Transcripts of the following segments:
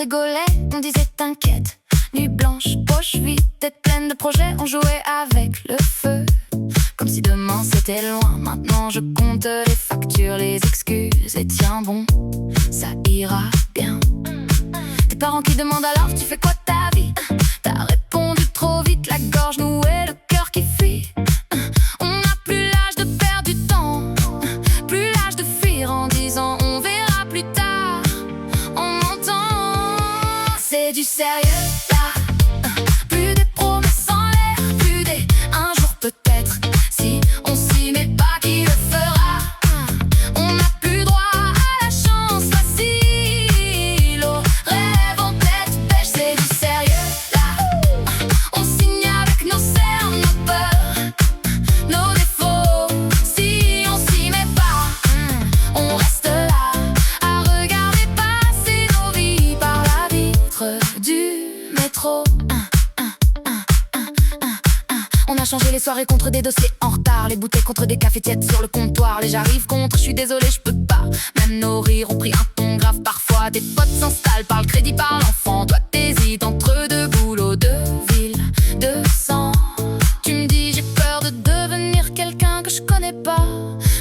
rigolait, on disait t'inquiète. Nuit blanche, poche vide, tête pleine de projets, on jouait avec le feu. Comme si demain c'était loin, maintenant je compte les factures, les excuses. Et tiens bon, ça ira bien. Tes parents qui demandent alors tu fais quoi de ta vie? T'as répondu trop vite, la gorge nouée, le cœur qui fuit. On n'a plus l'âge de perdre du temps, plus l'âge de fuir en disant on verra plus tard. On m'entend, c'est du sérieux là. Plus des promesses en l'air, plus des un jour peut-être. Si on s'y met pas, qui le fera? On n'a plus droit à la chance facile, au rêve en tête pêche. C'est du sérieux là. On signe avec nos cernes, nos peurs, nos défauts. Si on s'y met pas, on reste là à regarder passer nos vies par la vitre du métro. On a changé les soirées contre des dossiers en retard, les bouteilles contre des cafés tièdes sur le comptoir. Les j'arrive contre, je suis désolé, je peux pas. Même nos rires ont pris un ton grave parfois. Des potes s'installent, par le crédit, par l'enfant. Toi t'hésites entre deux boulots, deux villes, deux sang. Tu me dis j'ai peur de devenir quelqu'un que je connais pas,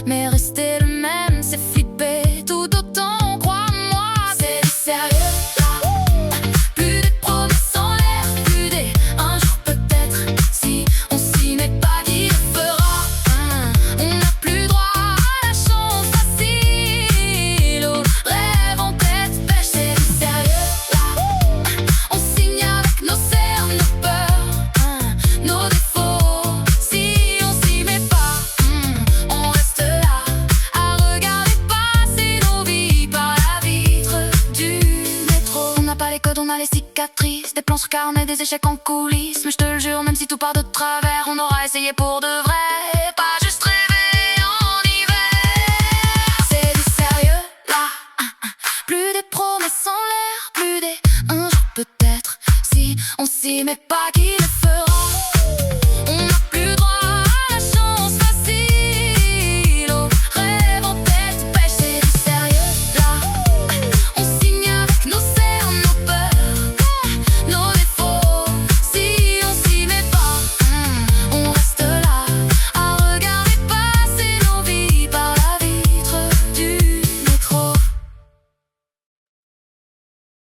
mais rester le même c'est flipper tout autant. Crois-moi, c'est du sérieux là. Plus des promesses en l'air, plus des un jour peut-être. Si on s'y met pas, qui le fera? On n'a plus droit à la chance facile, au rêve en tête pêche. C'est du sérieux là. On signe avec nos cernes, nos peurs, nos défauts. Si on s'y met pas, on reste là à regarder passer nos vies par la vitre du métro. On n'a pas les codes, on a les cicatrices, des plans sur carnet, des échecs en coulisses. Mais je te le jure, même si tout part de travers, on aura essayé pour de vrai, pas juste rêver en hiver. C'est du sérieux là. Plus des promesses en l'air, plus des un jour peut-être. Si on s'y met pas, qui le